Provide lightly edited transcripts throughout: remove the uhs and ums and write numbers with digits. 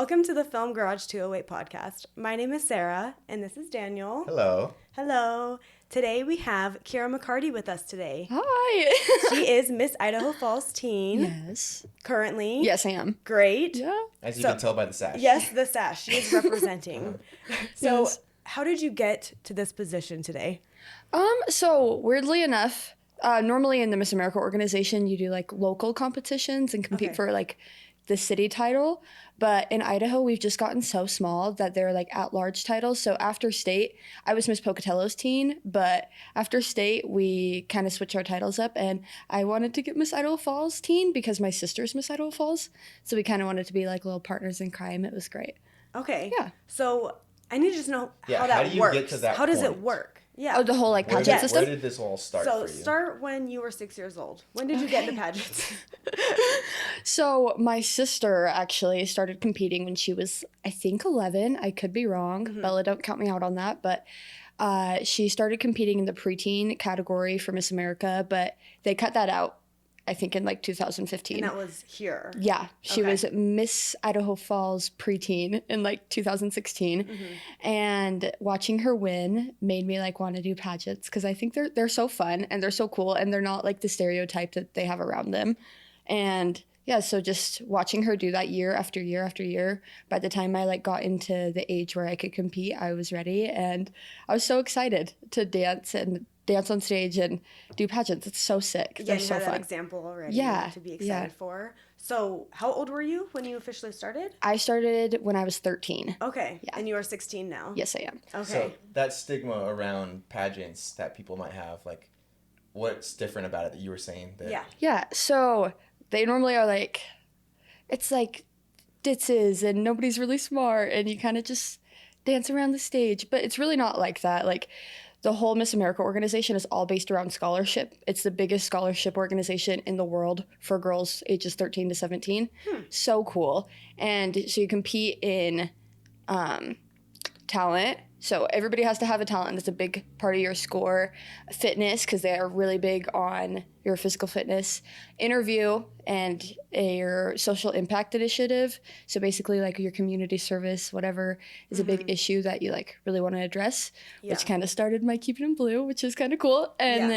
Welcome to the Film Garage 208 podcast. My name is Sarah, and this is Daniel. Hello. Hello. Today we have Kirra McCarty with us today. Hi. She is Miss Idaho Falls Teen. Yes. Currently. Yes, I am. Great. Yeah. As you can tell by the sash. Yes, the sash. She is representing. So, Yes. how did you get to this position today? So weirdly enough, normally in the Miss America organization, you do like local competitions and compete for like the city title. But in Idaho, we've just gotten so small that they're like at-large titles. So after state, I was Miss Pocatello's teen, but after state, we kind of switched our titles up, and I wanted to get Miss Idaho Falls Teen because my sister's Miss Idaho Falls. So we kind of wanted to be like little partners in crime. It was great. Okay. Yeah. So, I need to just know how how that do you works. get to that How does it point? work? Yeah. Oh, the whole like Where pageant did, system? where did this all start So for you? start when you were 6 years old. When did you get into pageants? So my sister actually started competing when she was, I think, 11. I could be wrong. Bella, don't count me out on that. But she started competing in the preteen category for Miss America, but they cut that out, I think, in like 2015. And that was here. Yeah, she Okay. was Miss Idaho Falls preteen in like 2016, and watching her win made me like want to do pageants because I think they're so fun and they're so cool and they're not like the stereotype that they have around them, and yeah, so just watching her do that year after year after year. By the time I like got into the age where I could compete, I was ready, and I was so excited to dance on stage and do pageants. It's so sick. Yeah, They're you so had that fun. example already Yeah, to be excited yeah. for. So, how old were you when you officially started? I started when I was 13. Okay. Yeah. And you are 16 now? Yes, I am. Okay. So that stigma around pageants that people might have, like, what's different about it that you were saying? That Yeah. Yeah, so they normally are like, it's like ditzes and nobody's really smart and you kind of just dance around the stage. But it's really not like that. Like, the whole Miss America organization is all based around scholarship. It's the biggest scholarship organization in the world for girls ages 13 to 17. So cool. And so you compete in talent. So everybody has to have a talent. That's a big part of your score. Fitness, because they are really big on your physical fitness. Interview and your social impact initiative. So basically like your community service, whatever is a big issue that you like really want to address, which kind of started my Keep It in Blue, which is kind of cool. And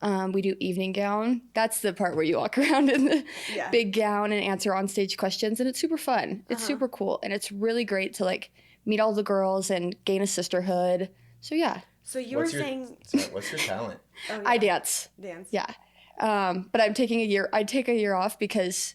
then we do evening gown. That's the part where you walk around in the big gown and answer on stage questions. And it's super fun. It's super cool. And it's really great to like meet all the girls and gain a sisterhood. So yeah. So you were saying... what's your talent? Oh, yeah. I dance. Dance. Yeah. But I'm taking a year. I take a year off because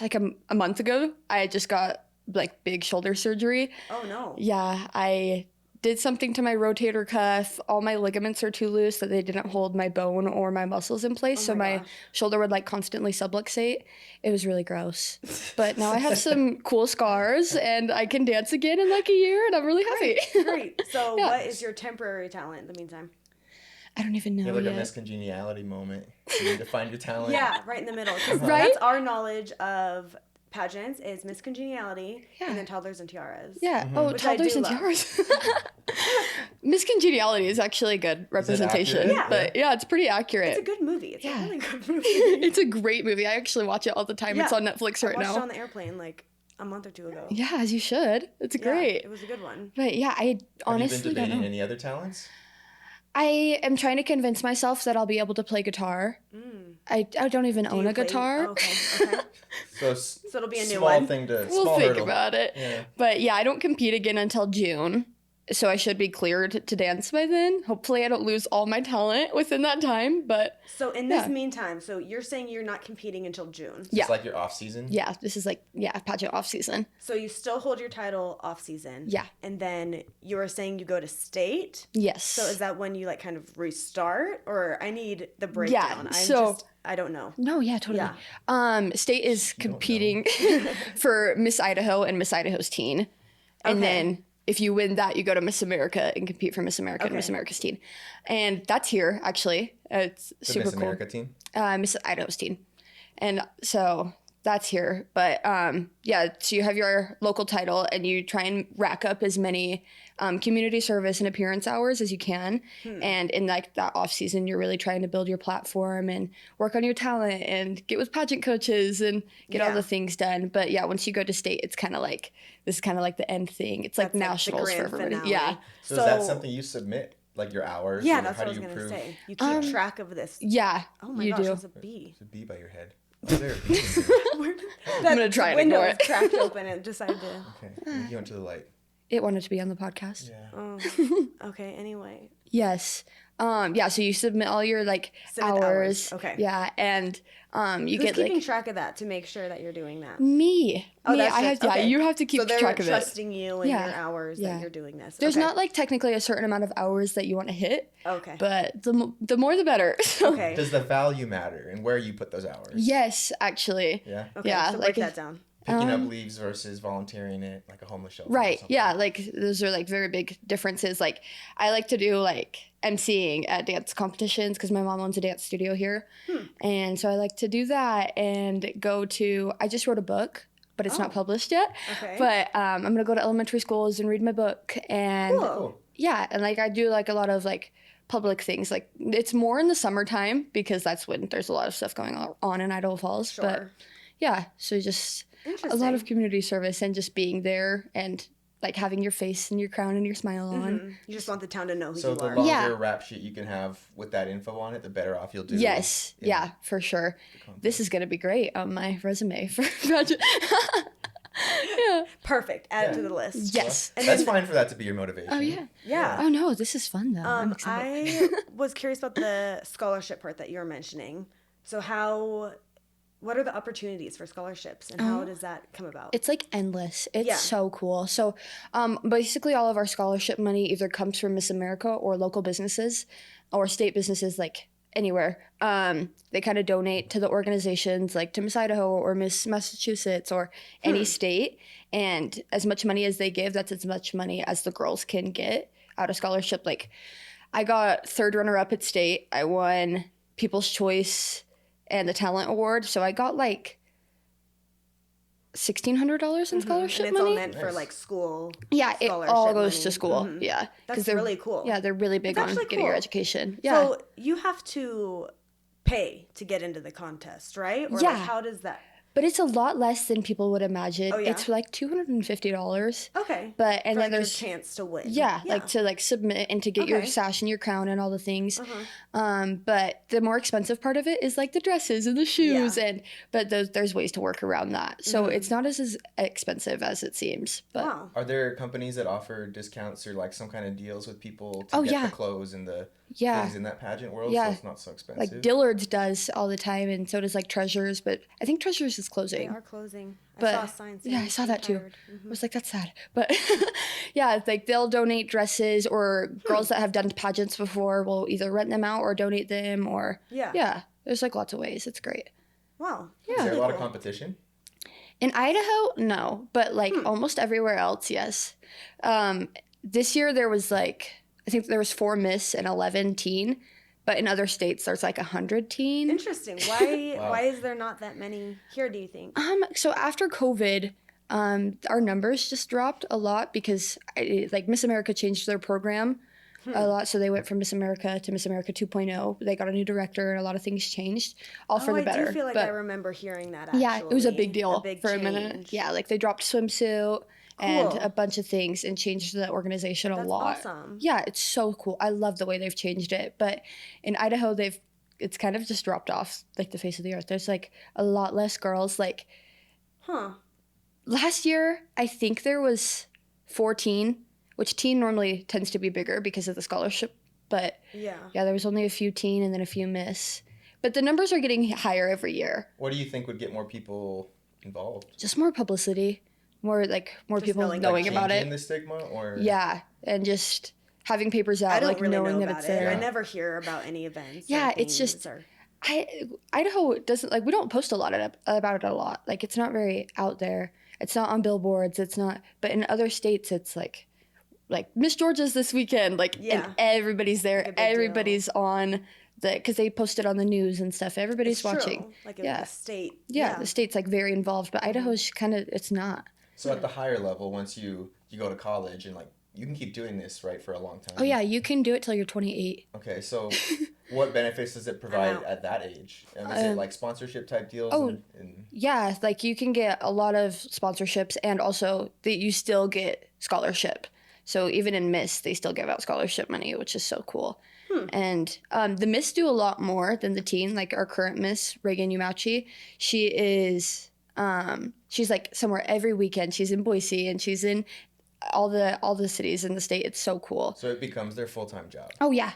like a month ago, I just got like big shoulder surgery. Oh, no. Yeah. I did something to my rotator cuff. All my ligaments are too loose that they didn't hold my bone or my muscles in place. So my shoulder would like constantly subluxate. It was really gross. But now I have some cool scars and I can dance again in like a year and I'm really happy. Great. So what is your temporary talent in the meantime? I don't even know You have like yet. a miscongeniality moment. You need to find your talent. Yeah, right in the middle. 'Cause Right? That's our knowledge of pageants is Miss Congeniality and then Toddlers and Tiaras. Yeah. Mm-hmm. Oh, Which I toddlers do and love. tiaras. Miss Congeniality is actually a good representation. accurate? Yeah. But yeah, it's pretty accurate. It's a good movie. It's a really good movie. It's a great movie. I actually watch it all the time. It's Yeah. on Netflix I right watched now. it on the airplane like a month or two ago. Yeah, as you should. It's Yeah, great. it was a good one. But yeah, I Have you honestly been don't debating know. any other talents? I am trying to convince myself that I'll be able to play guitar. I don't even own You a play- Oh, guitar. okay. So it'll be a new small one. thing to We'll small think hurdle. about it. Yeah. But yeah, I don't compete again until June. So I should be cleared to dance by then. Hopefully I don't lose all my talent within that time. But So in this meantime, so you're saying you're not competing until June. yeah. It's like your off season. Yeah, this is like, pageant off season. So you still hold your title off season. Yeah. And then you were saying you go to state. Yes. So is that when you like kind of restart, or I need the breakdown? I don't know. No, yeah, totally. Yeah. State is competing for Miss Idaho and Miss Idaho's Teen. And then if you win that, you go to Miss America and compete for Miss America and Miss America's Teen. And that's here, actually. It's The super Miss cool. America team. Miss Idaho's Teen. And so that's here. But so you have your local title and you try and rack up as many community service and appearance hours as you can. And in like that off season, you're really trying to build your platform and work on your talent and get with pageant coaches and get all the things done. But yeah, once you go to state, it's kind of like, this is kind of like the end thing. It's like nationals for everybody. Finale. Yeah. So is that something you submit? Like your hours? Yeah, that's what I was going to say. You keep track of this. Yeah, oh my you gosh, do. there's a bee. There's a bee by your head. Is there a bee in here? I'm going to try and ignore it. Cracked open and decided to. Okay, maybe you went to the light. It wanted to be on the podcast. Yeah. Oh, okay, anyway. Yes. So you submit all your like hours. Okay. Yeah, and you Who's get keeping like track of that to make sure that you're doing that? me. Oh, that's I have. just, okay. Yeah, you have to keep so they're track of it. trusting you and your hours that you're doing this. There's not like technically a certain amount of hours that you want to hit. Okay. But the more the better. Okay. Does the value matter and where you put those hours? Yes, actually. Yeah. Okay, Yeah, so like break that down. Picking up leaves versus volunteering at like a homeless shelter. Right. Yeah. Like those are like very big differences. Like I like to do like emceeing at dance competitions because my mom owns a dance studio here. And so I like to do that and go to, I just wrote a book, but it's not published yet. Okay. But I'm going to go to elementary schools and read my book. And Cool. yeah. And like I do like a lot of like public things. Like it's more in the summertime because that's when there's a lot of stuff going on in Idaho Falls. Sure. But yeah. So just a lot of community service and just being there and like having your face and your crown and your smile on. You just want the town to know who So you the are. longer rap sheet you can have with that info on it, the better off you'll do. Yes. Yeah, for sure. This is going to be great on my resume for pageant. Yeah. Perfect. Add it to the list. Yes. Well, that's fine for that to be your motivation. Oh, yeah. Yeah. Oh, no, this is fun, though. I'm excited. I was curious about the scholarship part that you were mentioning. So what are the opportunities for scholarships and how does that come about? It's like endless. It's so cool. So basically all of our scholarship money either comes from Miss America or local businesses or state businesses, like anywhere. They kind of donate to the organizations like to Miss Idaho or Miss Massachusetts or any state. And as much money as they give, that's as much money as the girls can get out of scholarship. Like I got third runner-up at state. I won People's Choice and the Talent Award. So I got like $1,600 in scholarship and it's money. all meant for like school. Yeah, it all goes money. to school. Yeah, That's they're really cool. Yeah, they're really big It's on actually getting your cool. education. Yeah. So you have to pay to get into the contest, right? Or Yeah. like, how does that? But it's a lot less than people would imagine. Oh, yeah? It's like $250. Okay. But and for then like there's your chance to win. like to like submit and to get your Okay. sash and your crown and all the things. But the more expensive part of it is like the dresses and the shoes but there's ways to work around that. So it's not as expensive as it seems. But Wow. Are there companies that offer discounts or like some kind of deals with people to get the clothes and the things in that pageant world so it's not so expensive? like Dillard's does all the time and so does like Treasures, but I think Treasures is They closing. are closing. But I saw signs. yeah, I saw that too. retired. I was like, that's sad. But yeah, it's like they'll donate dresses or girls that have done pageants before will either rent them out or donate them or Yeah. there's like lots of ways. It's great. Wow. Is there a lot of competition? In Idaho, no, but like almost everywhere else, yes. This year there was like, I think there was 4 Miss and 11 teen, but in other states there's like 100 teen. Interesting. Why is there not that many here, do you think? So after COVID, our numbers just dropped a lot because like Miss America changed their program a lot. So they went from Miss America to Miss America 2.0. They got a new director and a lot of things changed, all for the better. I do feel like But I remember hearing that actually. yeah, it was a big deal for a change. minute. Yeah, like they dropped swimsuit and a bunch of things and changed the organization a lot. That's awesome. Yeah, it's so cool. I love the way they've changed it. But in Idaho, it's kind of just dropped off like the face of the earth. There's like a lot less girls. Like last year, I think there was 14, which teen normally tends to be bigger because of the scholarship. But yeah, there was only a few teen and then a few Miss. But the numbers are getting higher every year. What do you think would get more people involved? Just more publicity. More people knowing like about it. Changing the stigma, or and just having papers out, I don't like really knowing know that about it's it. there. I never hear about any events. Yeah, or it's just things Idaho doesn't like we don't post about it a lot. Like it's not very out there. It's not on billboards. It's not. But in other states, it's like Miss Georgia's this weekend. Like and everybody's there. Like a big Everybody's on because they post it on the news and stuff. Everybody's It's watching. True. Like in the state. Yeah, the state's like very involved, but Idaho's kind of, it's not. So at the higher level, once you go to college and like, you can keep doing this, right, for a long time. Oh yeah, you can do it till you're 28. Okay, so what benefits does it provide at that age? And is it like sponsorship type deals? Yeah, like you can get a lot of sponsorships, and also that you still get scholarship. So even in Miss, they still give out scholarship money, which is so cool. And the Miss do a lot more than the teen. Like our current Miss, Reagan Umauchi, she is she's like somewhere every weekend. She's in Boise, and she's in all the cities in the state. It's so cool. So it becomes their full-time job. Oh yeah,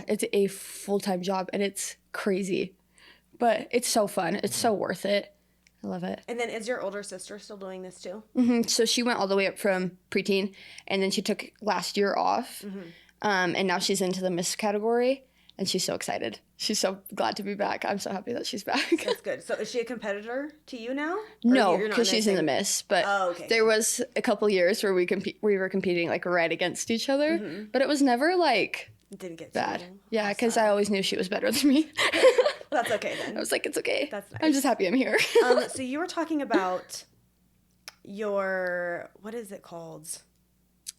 it's a full-time job, and it's crazy, but it's so fun. It's so worth it. I love it. And then is your older sister still doing this too? Mm-hmm. So she went all the way up from preteen, and then she took last year off, and now she's into the Miss category, and she's so excited. She's so glad to be back. I'm so happy that she's back. That's good. So is she a competitor to you now? No, because she's in the Miss. But there was a couple years where we were competing like right against each other, but it was never like it didn't get bad. Yeah, because I always knew she was better than me. That's okay then. I was like, it's okay. That's nice. I'm just happy I'm here. So you were talking about your, what is it called?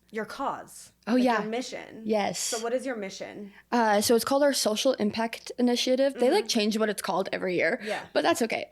Your cause. Oh, yeah. Your mission. Yes. So what is your mission? So it's called our Social Impact Initiative. They like change what it's called every year. Yeah. But that's okay.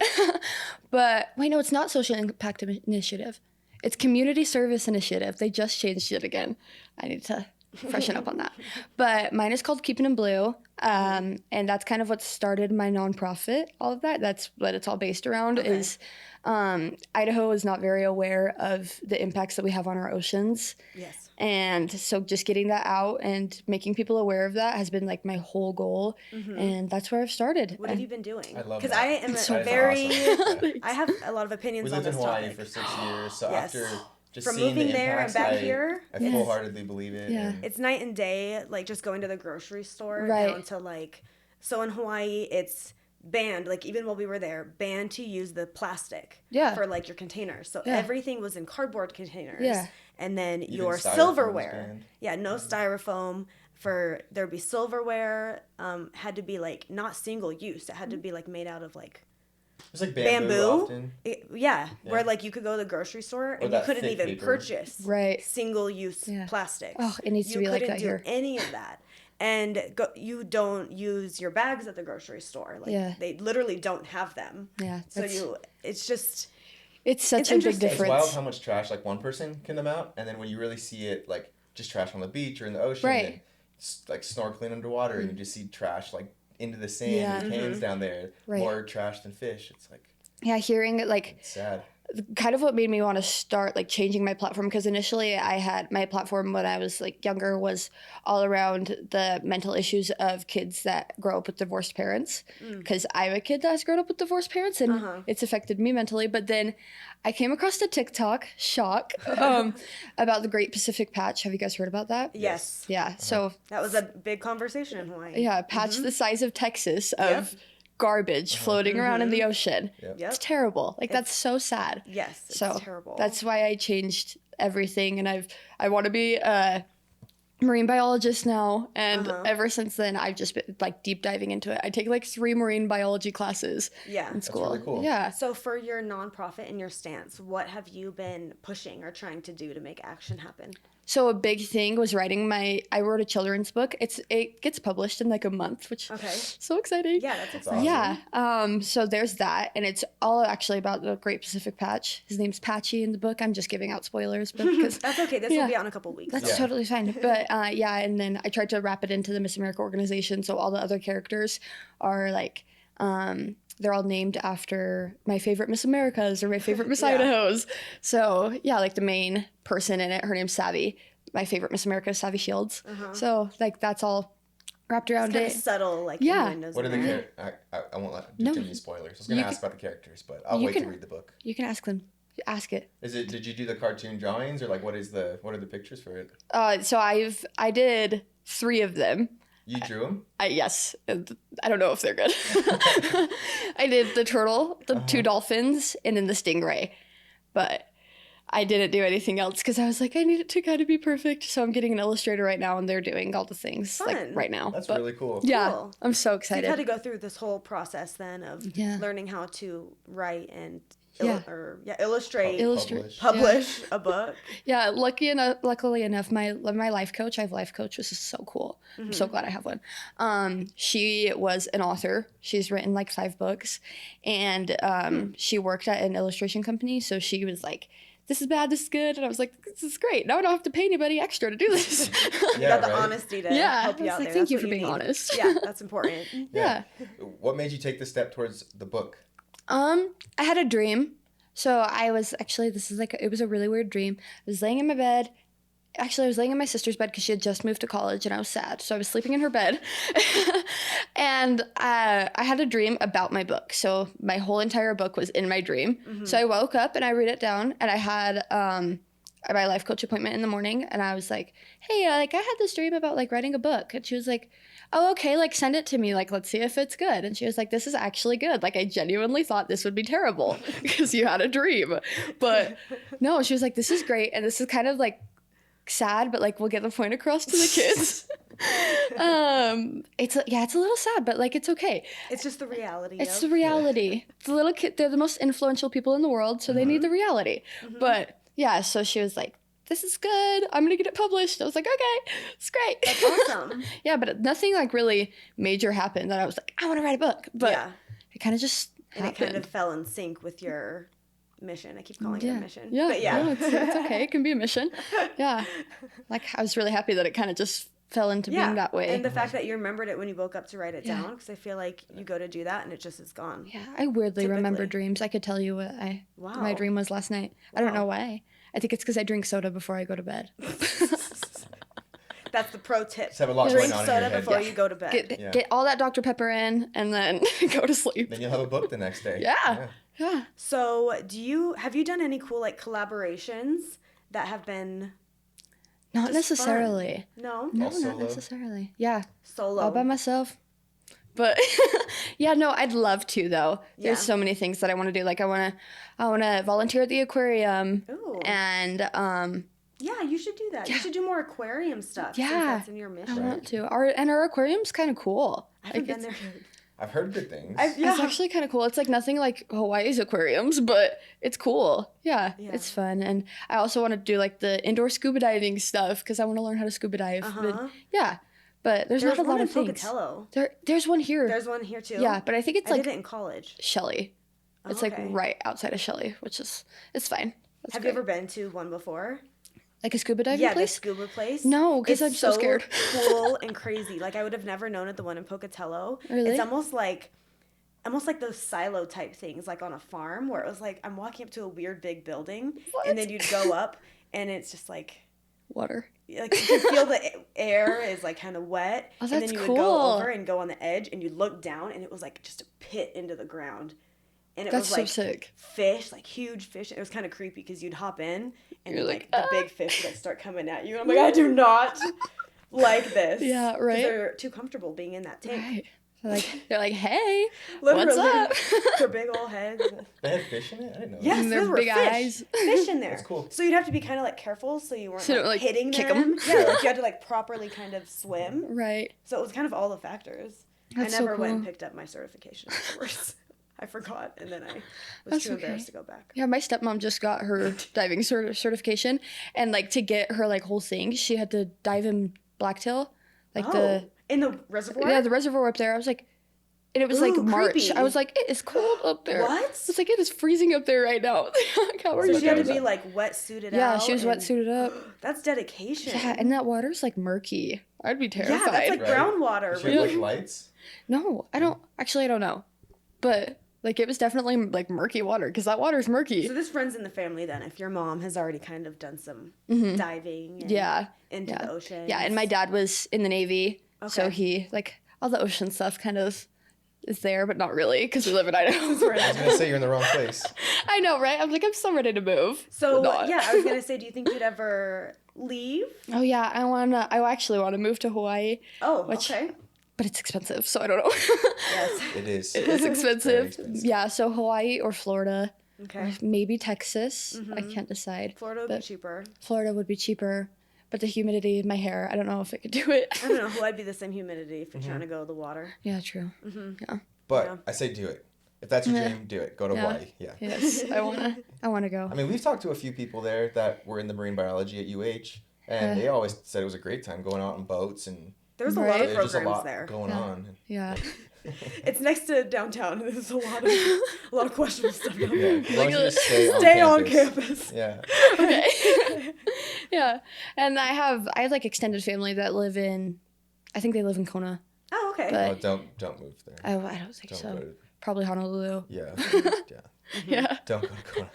But wait, no, it's not Social Impact Initiative. It's Community Service Initiative. They just changed it again. I need to freshen up on that. But mine is called Keeping in Blue. And that's kind of what started my nonprofit. All of that. That's what it's all based around is Idaho is not very aware of the impacts that we have on our oceans. Yes. And so just getting that out and making people aware of that has been like my whole goal. And that's where I've started. What have you been doing? I love Because that. I am so very, awesome. I have a lot of opinions on We lived this in Hawaii topic. for 6 years, so Yes. after just From seeing moving the there impacts, and back here. I full-heartedly believe it. Yeah. And It's night and day, like just going to the grocery store Right. down to like, so in Hawaii, it's banned, like even while we were there, banned to use the plastic for like your containers. So everything was in cardboard containers. Yeah. And then Even your styrofoam was silverware. banned. Yeah, no styrofoam. There'd be silverware, had to be like not single use. It had to be like made out of like It's like bamboo often. Where like you could go to the grocery store and you that couldn't thick even paper. purchase Right. single-use plastics. Oh, it needs to be like that You here. couldn't do any of that. And you don't use your bags at the grocery store. Like they literally don't have them. Yeah. So it's just It's such It's a big interesting. It's wild difference. how much trash like one person can amount, and then when you really see it, like just trash on the beach or in the ocean, Right. and like snorkeling underwater, and you just see trash like into the sand Yeah. and cans down there, Right. more trash than fish. It's like Yeah, hearing it like it's sad. kind of what made me want to start like changing my platform, because initially I had my platform when I was like younger was all around the mental issues of kids that grow up with divorced parents, because I'm a kid that has grown up with divorced parents and it's affected me mentally. But then I came across a TikTok about the Great Pacific Patch. Have you guys heard about that? yes. Yeah. So That was a big conversation in Hawaii. yeah, a patch the size of Texas of garbage floating around in the ocean. Yep. It's terrible. Like that's so sad. Yes. It's So terrible. that's why I changed everything, and I want to be a marine biologist now. And ever since then, I've just been like deep diving into it. I take like 3 marine biology classes in school. really cool. Yeah. So for your nonprofit and your stance, what have you been pushing or trying to do to make action happen? So a big thing was I wrote a children's book. It gets published in like a month, which so exciting. Yeah, that's exciting. Yeah. So there's that, and it's all actually about the Great Pacific Patch. His name's Patchy in the book. I'm just giving out spoilers, but because That's okay. This will be out in a couple weeks. that's totally fine. But and then I tried to wrap it into the Miss America organization, so all the other characters are like they're all named after my favorite Miss Americas or my favorite Miss Idahos. So yeah, like the main person in it, her name's Savvy. My favorite Miss America is Savvy Shields. So like that's all wrapped around Kind it. of subtle, like Yeah. everyone knows What are the about. I won't do too many spoilers. I was gonna ask about the characters, but I'll wait to read the book. You can ask them. Ask it. Did you do the cartoon drawings, or like what are the pictures for it? So I did 3 of them. You drew them? Yes. I don't know if they're good. I did the turtle, the 2 dolphins, and then the stingray. But I didn't do anything else because I was like, I need it to kind of be perfect. So I'm getting an illustrator right now, and they're doing all the things like right now. That's really cool. Yeah, cool. I'm so excited. So you've had to go through this whole process then of learning how to write and illustrate, publish a book. Yeah, luckily enough, my life coach, I have a life coach, which is so cool. I'm so glad I have one. She was an author. She's written like 5 books, and she worked at an illustration company. So she was like, this is bad, this is good. And I was like, this is great. Now I don't have to pay anybody extra to do this. You got the honesty to help you out there. Thank you for being honest. Yeah, that's important. Yeah. What made you take the step towards the book? I had a dream. So I was actually, it was a really weird dream. I was laying in my bed. Actually, I was laying in my sister's bed because she had just moved to college and I was sad. So I was sleeping in her bed. And I had a dream about my book. So my whole entire book was in my dream. Mm-hmm. So I woke up and I wrote it down, and I had my life coach appointment in the morning, and I was like, hey, I had this dream about writing a book. And she was like, oh, okay, send it to me, let's see if it's good. And she was like, this is actually good. I genuinely thought this would be terrible because you had a dream. But no, she was like, this is great. And this is kind of sad, but we'll get the point across to the kids. It's a little sad, but it's okay. It's just the reality. It's the reality. The little kid, they're the most influential people in the world, so they need the reality. Mm-hmm. But yeah, so she was like, this is good. I'm going to get it published. I was like, okay, it's great. That's awesome. Yeah, but nothing really major happened that I was like, I want to write a book. But it kind of just happened. And it kind of fell in sync with your mission. I keep calling it a mission. Yeah, but no, it's okay. It can be a mission. Yeah. I was really happy that it kind of just fell into being that way. And the fact that you remembered it when you woke up to write it down, because I feel like you go to do that and it just is gone. Yeah, I weirdly remember dreams. I could tell you what my dream was last night. Wow. I don't know why. I think it's because I drink soda before I go to bed. That's the pro tip. Just have a lot drink going on soda in your before you go to bed. Get all that Dr. Pepper in and then go to sleep. Then you'll have a book the next day. Yeah. So have you done any cool collaborations that have been not necessarily. Fun? No? No, not necessarily. Yeah. Solo. All by myself. But no, I'd love to though. There's so many things that I want to do. I want to volunteer at the aquarium. Ooh. And yeah, you should do that. You should do more aquarium stuff. Yeah. Since that's in your mission. I want to. Our aquarium's kind of cool. I haven't been there. I've heard good things. It's actually kind of cool. It's nothing like Hawaii's aquariums, but it's cool. Yeah, it's fun. And I also want to do the indoor scuba diving stuff because I want to learn how to scuba dive. Uh-huh. But there's not a lot of things. Pocatello. There's one here. There's one here too. Yeah, but I think it's I did it in college. Shelley. It's right outside of Shelley, which is it's fine. Have you ever been to one before? A scuba diving place? Yeah, the scuba place. No, because I'm so scared. Cool and crazy. I would have never known it. The one in Pocatello. Really? It's almost like those silo type things, on a farm, where it was I'm walking up to a weird big building, and then you'd go up, and it's just water. You can feel the air is kind of wet, and then you would go over and go on the edge, and you'd look down, and it was just a pit into the ground. And it was so sick. Fish, huge fish. It was kind of creepy because you'd hop in and the big fish would start coming at you. And I'm I do not like this. Yeah, right. They're too comfortable being in that tank. Right. They're hey, literally, what's up? Their big old heads. They had fish in it? I didn't know. Yes, there were big fish. Eyes. Fish in there. That's cool. So you'd have to be kind of careful so you weren't hitting kick them. Yeah, you had to properly kind of swim. Right. So it was kind of all the factors. That's I never so cool. went and picked up my certification afterwards. I forgot, and then I was too embarrassed to go back. Yeah, my stepmom just got her diving certification, and to get her whole thing, she had to dive in blacktail, in the reservoir. Yeah, the reservoir up there. I was and it was March. Creepy. I was it is cold up there. What? It's it is freezing up there right now. So she had to be wetsuited out. Yeah, she was wetsuited up. That's dedication. Yeah, and that water's murky. I'd be terrified. Yeah, that's brown water. Does she have lights? No, I don't know, but. It was definitely murky water because that water's murky. So this runs in the family then. If your mom has already kind of done some diving and into the ocean. Yeah, and my dad was in the Navy, so he all the ocean stuff kind of is there, but not really because we live in Idaho. I was gonna say you're in the wrong place. I know, right? I'm I'm so ready to move. So I was gonna say, do you think you'd ever leave? Oh yeah, I actually want to move to Hawaii. Oh, okay. But it's expensive, so I don't know. Yes. It is. It is expensive. Very expensive. Yeah, so Hawaii or Florida. Okay. Or maybe Texas. I can't decide. Florida would be cheaper. Florida would be cheaper. But the humidity in my hair, I don't know if it could do it. I don't know who I'd be the same humidity if you're trying to go to the water. Yeah, true. Yeah. But I say do it. If that's your dream, do it. Go to Hawaii. Yeah. Yes, I wanna go. I mean, we've talked to a few people there that were in the marine biology at UH, and they always said it was a great time going out on boats and. There's a lot of programs just a lot there. Going on. Yeah. It's next to downtown. There's a lot of questionable stuff going on. Yeah. Like, stay on campus. Yeah. Okay. Yeah. And I have like extended family that live in, I think they live in Kona. Oh, okay. But don't move there. I don't think so. Probably Honolulu. Yeah. Yeah. Don't go to Kona.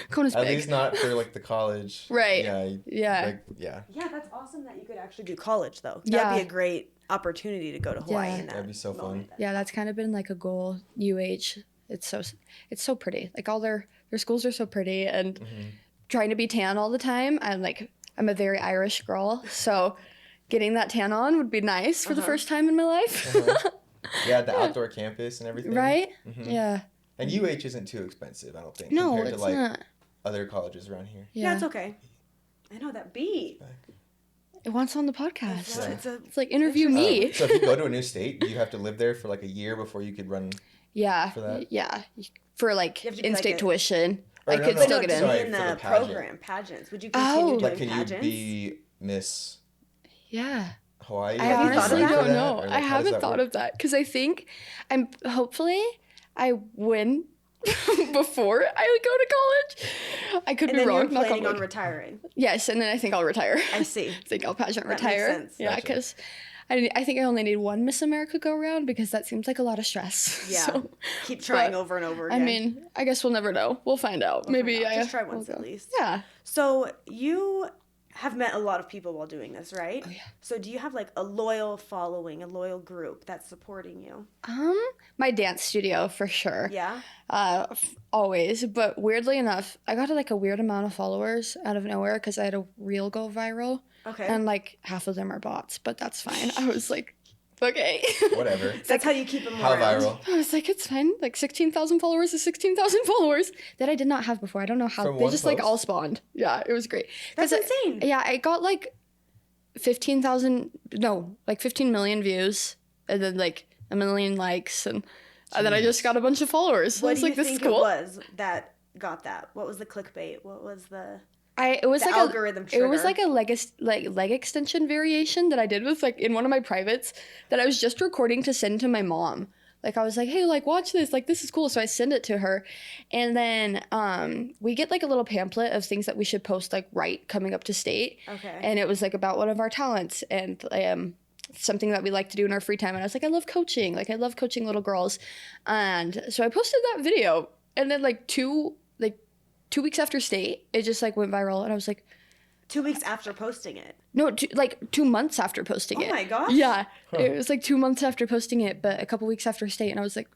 Kona's big. At least not for like the college. Right. Yeah. Yeah, that's awesome that you could actually do college though. That'd be a great opportunity to go to Hawaii. Yeah. In That'd be so fun. Yeah, that's kind of been like a goal. UH, it's so pretty. Like all their schools are so pretty, and trying to be tan all the time. I'm a very Irish girl, so getting that tan on would be nice for the first time in my life. Yeah, the outdoor campus and everything. Right? Yeah. And UH isn't too expensive, I don't think. No, compared it's to like not. other colleges around here. Yeah, it's okay. I know that bee. It wants on the podcast. Yeah. It's like interview me. So if you go to a new state, do you have to live there for like a year before you could run? Yeah. For that? Yeah. For like in-state tuition. I could still get in. Sorry, in the program, pageants. Would you continue doing pageants? Can you be Miss? Yeah. Hawaii? I honestly don't know. Like, I haven't thought of that because I think hopefully I win before I go to college. I could be wrong. And then you're planning on retiring. Yes, and then I think I'll retire. I see. I think I'll pageant retire. Makes sense. Yeah, because I think I only need one Miss America go around because that seems like a lot of stress. Yeah. So, keep trying over and over again. I mean, I guess we'll never know. We'll find out. Maybe just try once at least. Yeah. So you have met a lot of people while doing this, right? Oh, yeah. So do you have like a loyal following, a loyal group that's supporting you? My dance studio for sure. Yeah. Always, but weirdly enough, I got like a weird amount of followers out of nowhere because I had a reel go viral. Okay. And like half of them are bots, but that's fine. I was like, okay. Whatever. That's how you keep them How around. viral? I was like, it's fine. Like 16,000 followers is 16,000 followers that I did not have before. I don't know how. They just like all spawned. Yeah, it was great. That's insane. I got like 15 million views and then like a million likes and then I just got a bunch of followers. What I was do you like, this think is cool. it was that got that? What was the clickbait? What was the... It was the like algorithm trigger. It was like a leg extension variation that I did with like in one of my privates that I was just recording to send to my mom. Like I was like, hey, like watch this, like this is cool. So I send it to her, and then we get like a little pamphlet of things that we should post like coming up to state. Okay. And it was like about one of our talents and something that we like to do in our free time. And I was like, I love coaching. Like I love coaching little girls, and so I posted that video, and then like 2 weeks after state, it just like went viral, and I was like, 2 weeks after posting it? No, 2 months after posting it. Oh my gosh. Yeah, it was like 2 months after posting it, but a couple weeks after state, and I was like,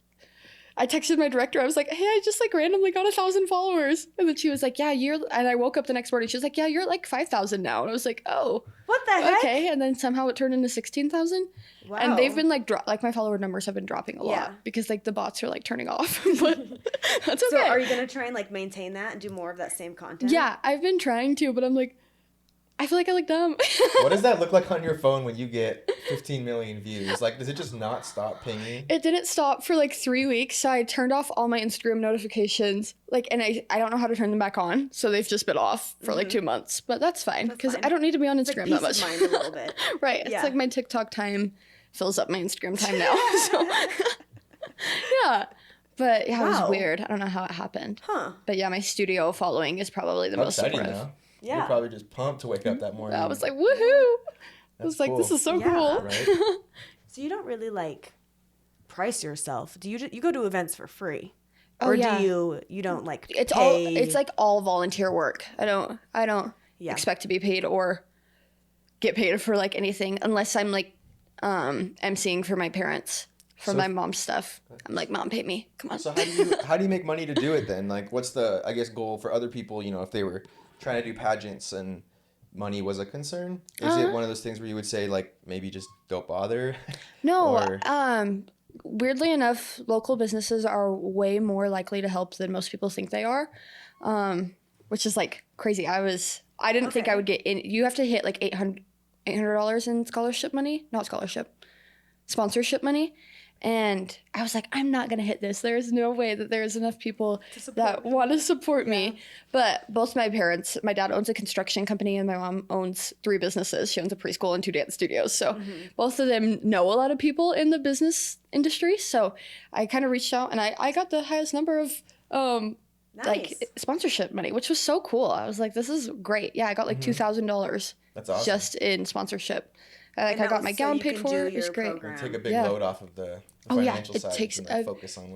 I texted my director. I was like, hey, I just like randomly got 1,000 followers, and then she was like, yeah, and I woke up the next morning. She was like, yeah, you're at like 5,000 now, and I was like, oh, what the heck? Okay, and then somehow it turned into 16,000. Wow. And they've been like my follower numbers have been dropping a lot because like the bots are like turning off. But that's okay. So are you gonna try and like maintain that and do more of that same content? Yeah, I've been trying to, but I'm like, I feel like I look dumb. What does that look like on your phone when you get 15 million views? Like, does it just not stop pinging? It didn't stop for like 3 weeks, so I turned off all my Instagram notifications. Like, and I don't know how to turn them back on, so they've just been off for like 2 months. But that's fine because I don't need to be on Instagram that much. Peace of mind a little bit. Right. It's like my TikTok time fills up my Instagram time now. So yeah. But yeah, it was weird. I don't know how it happened. Huh. But yeah, my studio following is probably the most supportive. Now. Yeah. You're probably just pumped to wake up that morning. I was like, woohoo! I was like, this is so cool. Right? So you don't really like price yourself. Do you go to events for free? Oh, or do you don't like it's pay? It's like all volunteer work. I don't expect to be paid or get paid for like anything unless I'm like emceeing for my parents. For my mom's stuff. I'm like, Mom, pay me. Come on. So how do you make money to do it then? Like, what's the, I guess, goal for other people, you know, if they were trying to do pageants and money was a concern? Is it one of those things where you would say, like, maybe just don't bother? No, weirdly enough, local businesses are way more likely to help than most people think they are, which is like crazy. I didn't think I would get in. You have to hit like $800 in sponsorship money. And I was like, I'm not going to hit this. There's no way that there's enough people that want to support me. But both my parents, my dad owns a construction company and my mom owns 3 businesses. She owns a preschool and 2 dance studios. So both of them know a lot of people in the business industry. So I kind of reached out and I got the highest number of like sponsorship money, which was so cool. I was like, this is great. Yeah, I got like $2,000. That's awesome. Just in sponsorship. Like I got my gown paid for. It was great. Take a big load off of the financial side. It takes a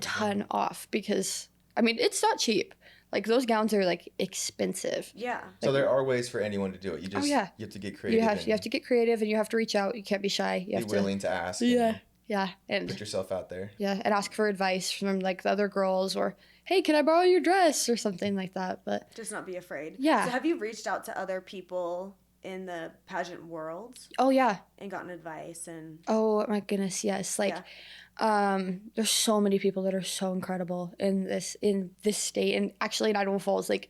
ton off because I mean it's not cheap. Like those gowns are like expensive. Yeah. So there are ways for anyone to do it. You just you have to get creative. You have to get creative and you have to reach out. You can't be shy. You have to be willing to ask. Yeah. And put yourself out there. Yeah, and ask for advice from like the other girls or hey, can I borrow your dress or something like that? But just not be afraid. Yeah. So have you reached out to other people in the pageant world? Oh yeah. And gotten advice and oh my goodness, yes. Like there's so many people that are so incredible in this state and actually in Idaho Falls, like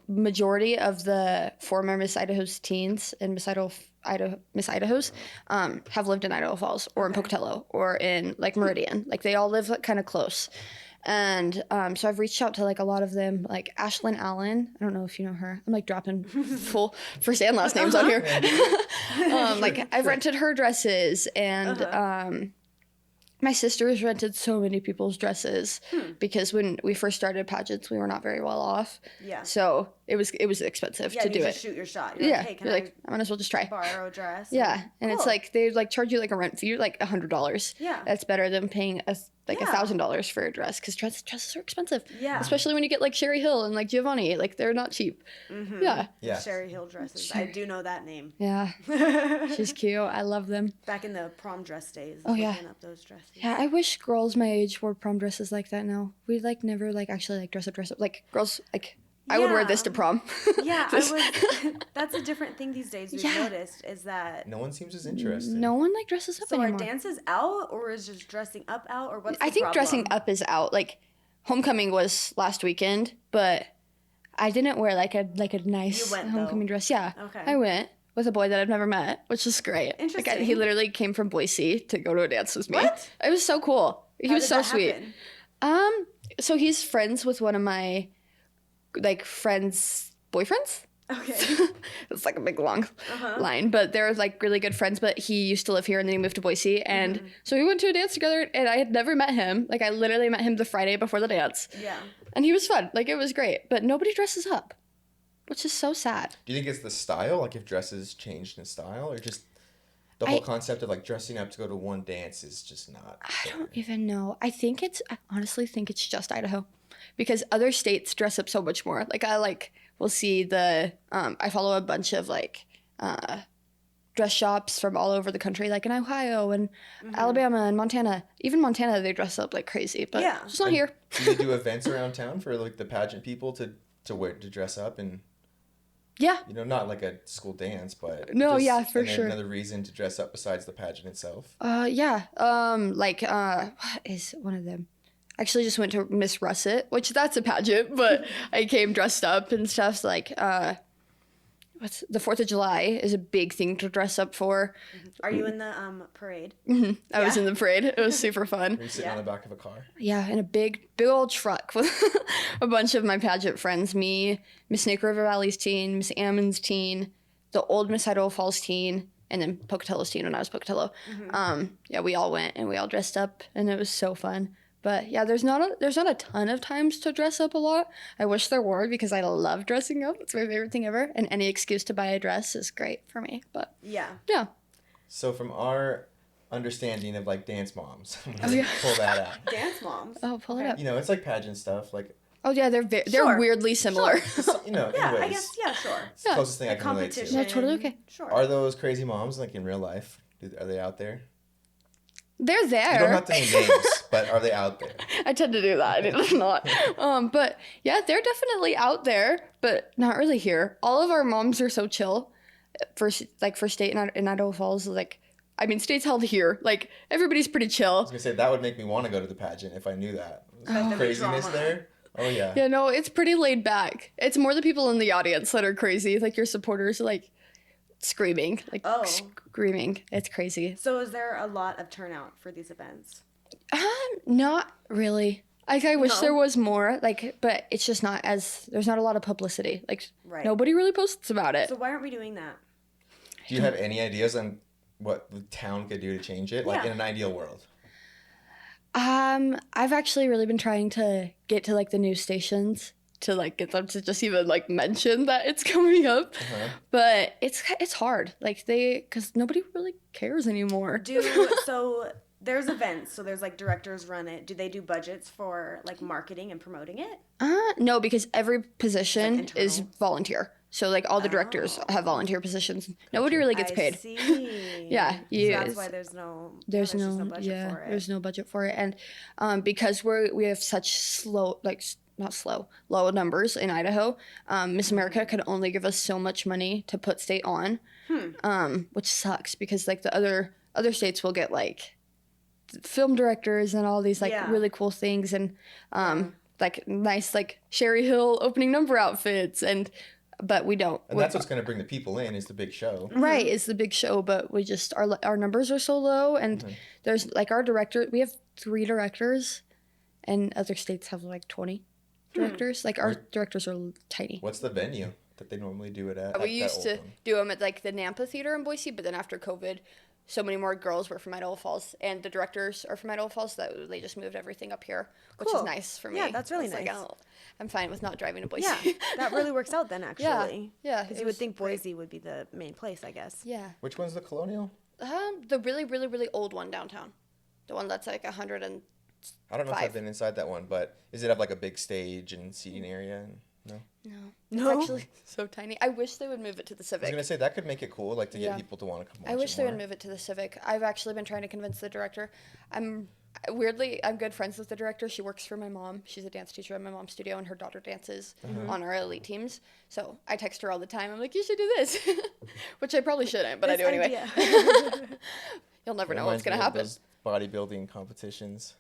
majority of the former Miss Idaho's teens and Miss Idaho's have lived in Idaho Falls or in Pocatello or in like Meridian. Like they all live like kind of close. And so I've reached out to like a lot of them, like Ashlyn Allen. I don't know if you know her. I'm like dropping full first and last names on here. Like I've rented her dresses and my sisters rented so many people's dresses because when we first started pageants, we were not very well off. Yeah. So it was expensive to do it. Shoot your shot. You're like, hey, can I might as well just try. Borrow a dress? Yeah. And it's like they like charge you like a rent fee, like $100. Yeah. That's better than paying $1,000 for a dress because dresses are expensive. Yeah. Especially when you get like Sherry Hill and like Giovanni, like they're not cheap. Mm-hmm. Yeah. Sherry Hill dresses. I do know that name. Yeah. She's cute. I love them. Back in the prom dress days. Oh yeah. Up those dresses. Yeah. I wish girls my age wore prom dresses like that now. We like never like actually like dress up. Like girls like. Yeah. I would wear this to prom. Yeah, I would. That's a different thing these days. We've noticed is that no one seems as interested. No one like dresses up anymore. So are dances out, or is just dressing up out, or what's the I think problem? Dressing up is out. Like homecoming was last weekend, but I didn't wear like a nice homecoming dress. Yeah, okay. I went with a boy that I've never met, which is great. Interesting. Like he literally came from Boise to go to a dance with me. What? It was so cool. He was so sweet. Happen? So he's friends with one of my like friends' boyfriends. Okay. It's like a big long line, but they're like really good friends, but he used to live here and then he moved to Boise. And so we went to a dance together and I had never met him. Like I literally met him the Friday before the dance. Yeah. And he was fun. Like it was great, but nobody dresses up, which is so sad. Do you think it's the style? Like if dresses changed in style or just the whole concept of like dressing up to go to one dance is just not. I don't even know. I honestly think it's just Idaho. Because other states dress up so much more. Like we'll see I follow a bunch of like dress shops from all over the country, like in Ohio and Alabama and Montana. Even Montana, they dress up like crazy, but it's not here. Do they do events around town for like the pageant people to dress up and? Yeah. Not like a school dance, but no, for sure. Another reason to dress up besides the pageant itself. Yeah. What is one of them? Actually just went to Miss Russet, which that's a pageant, but I came dressed up and stuff. Like, what's the 4th of July is a big thing to dress up for. Are you in the parade? Mm-hmm. I was in the parade. It was super fun. Were you sitting on the back of a car? Yeah, in a big old truck with a bunch of my pageant friends. Me, Miss Snake River Valley's teen, Miss Ammon's teen, the old Miss Idaho Falls teen, and then Pocatello's teen when I was Pocatello. We all went and we all dressed up and it was so fun. But yeah, there's not a ton of times to dress up a lot. I wish there were because I love dressing up. It's my favorite thing ever. And any excuse to buy a dress is great for me. But yeah. So from our understanding of like dance moms, pull that out. Dance moms. Oh, pull it up. It's like pageant stuff. Like. Oh yeah, they're weirdly similar. Sure. Yeah, anyways, I guess sure. It's the closest thing I can relate to. No, totally okay. Sure. Are those crazy moms like in real life? Are they out there? They're there. You don't have to name names, but are they out there? I tend to do that. It's not. But yeah, they're definitely out there, but not really here. All of our moms are so chill. For state in Idaho Falls, like I mean, state's held here. Like, everybody's pretty chill. I was going to say, that would make me want to go to the pageant if I knew that. Craziness there. Oh, yeah. Yeah, no, it's pretty laid back. It's more the people in the audience that are crazy. Like, your supporters, like, screaming. Like, screaming. It's crazy. So is there a lot of turnout for these events? Not really. Like, I wish there was more, like, but it's just not there's not a lot of publicity. Like, nobody really posts about it. So why aren't we doing that? Do you have any ideas on what the town could do to change it? Like, in an ideal world? I've actually really been trying to get to, like, the news stations to, like, get them to just even, like, mention that it's coming up. But it's hard. Like, because nobody really cares anymore. So there's events, so there's, like, directors run it. Do they do budgets for, like, marketing and promoting it? No, because every position is volunteer. So, like, all the directors have volunteer positions. Nobody really gets paid. I see. Yeah. So that's why there's no budget for it. There's no budget for it. And because we have such low numbers in Idaho, Miss America could only give us so much money to put state on, which sucks because, like, the other states will get, like, film directors and all these, like, really cool things and, like, nice, like, Sherry Hill opening number outfits but we don't. And that's what's going to bring the people in is the big show. Right, it's the big show, but we just, our numbers are so low, and there's, like, we have 3 directors, and other states have, like, 20 directors. Like, our directors are tiny. What's the venue that they normally do it at? We used to do them at, like, the Nampa Theater in Boise, but then after COVID, so many more girls were from Idaho Falls, and the directors are from Idaho Falls, that they just moved everything up here, which is nice for me. Yeah, that's really nice. Like, I'm fine with not driving to Boise. Yeah, that really works out then, actually. Yeah. Because you would think Boise would be the main place, I guess. Yeah. Which one's the Colonial? The really, really, really old one downtown. The one that's like 100 and I don't know if I've been inside that one, but does it have like a big stage and seating area? No. It's actually so tiny. I wish they would move it to the Civic. I was going to say, that could make it cool, like, to get people to want to come watch it. I wish they would move it to the Civic. I've actually been trying to convince the director. I'm good friends with the director. She works for my mom. She's a dance teacher at my mom's studio, and her daughter dances on our elite teams. So I text her all the time. I'm like, you should do this, which I probably shouldn't, but I do anyway. You'll never know what's going to happen. Those bodybuilding competitions.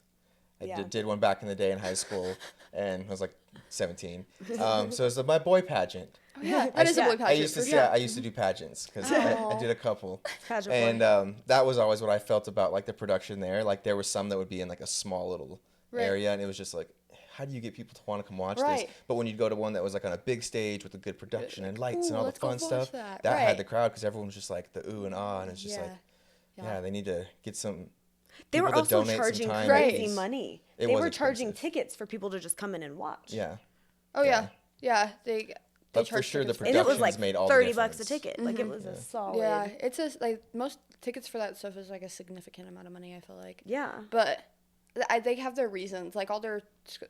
I did one back in the day in high school, and I was like 17. So it was my boy pageant. Oh, yeah, that is a boy pageant. I used to do pageants because I did a couple. And that was always what I felt about, like, the production there. Like, there was some that would be in, like, a small little area, and it was just like, how do you get people to want to come watch this? But when you'd go to one that was, like, on a big stage with a good production and lights and all the fun stuff, that had the crowd, because everyone was just like the ooh and ah, and it's just like, they need to get some. They were also charging crazy money. They were charging tickets for people to just come in and watch. Yeah. Oh yeah. They but for sure the and it was like made all $30 a ticket. Like, it was a solid. Yeah, it's like most tickets for that stuff is like a significant amount of money, I feel like. Yeah. But they have their reasons, like all their,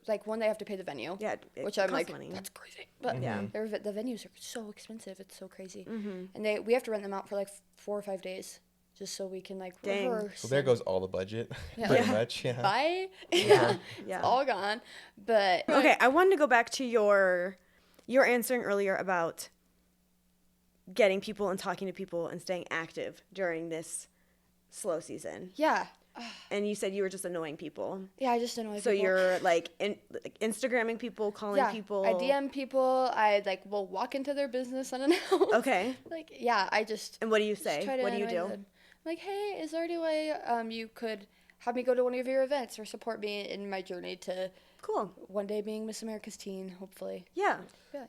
like, one, they have to pay the venue. Yeah, which I'm like, money. that's crazy. But the venues are so expensive. It's so crazy. And we have to rent them out for like 4 or 5 days. Just so we can, like, rehearse. So there goes all the budget, pretty much. Yeah. Bye. It's all gone. But okay, I wanted to go back to your answering earlier about getting people and talking to people and staying active during this slow season. Yeah. And you said you were just annoying people. Yeah, I just annoy people. So you're like Instagramming people, calling people. I DM people. I will walk into their business unannounced. Okay. I just. And what do you say? What do you do? I'm like, hey, is there any way you could have me go to one of your events or support me in my journey to one day being Miss America's Teen, hopefully. Yeah.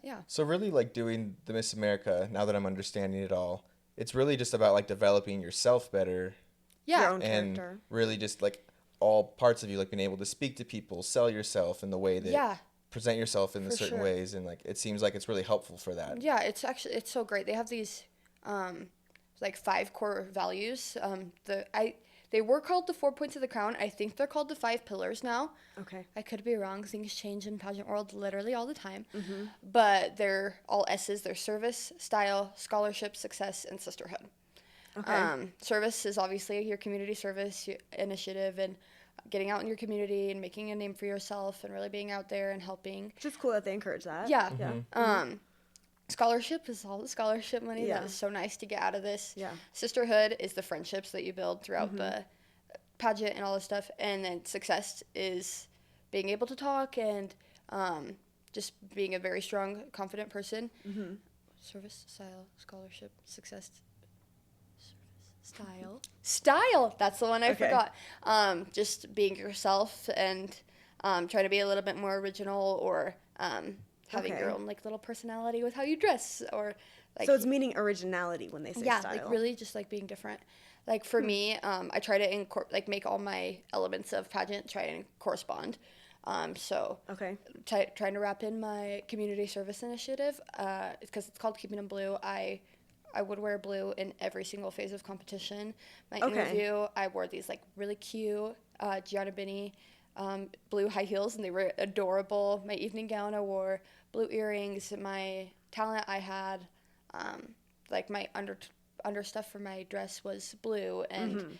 Yeah. So really, like, doing the Miss America, now that I'm understanding it all, it's really just about, like, developing yourself better. Yeah. Your own character. And really just, like, all parts of you, like, being able to speak to people, sell yourself in the way that present yourself in the certain ways, and, like, it seems like it's really helpful for that. Yeah, it's so great. They have these 5 core values. They were called the 4 points of the crown. I think they're called the 5 pillars now. Okay. I could be wrong. Things change in pageant world literally all the time. Mm-hmm. But they're all S's. They're service, style, scholarship, success, and sisterhood. Okay. Service is obviously your community service initiative and getting out in your community and making a name for yourself and really being out there and helping. Which is cool that they encourage that. Yeah. Mm-hmm. Scholarship is all the scholarship money. That is so nice to get out of this. Yeah. Sisterhood is the friendships that you build throughout the pageant and all this stuff. And then success is being able to talk and just being a very strong, confident person. Service, style, scholarship, success, service, style. That's the one I forgot. Just being yourself and trying to be a little bit more original, or having your own like little personality with how you dress, or like. So it's meaning originality when they say style. Yeah, like really just like being different. Like for me, I try to make all my elements of pageant try and correspond. Trying to wrap in my community service initiative, because it's called Keeping Them Blue. I would wear blue in every single phase of competition. My interview, I wore these like really cute Gianna Binney blue high heels, and they were adorable. My evening gown, I wore blue earrings. My talent, I had like my under stuff for my dress was blue, and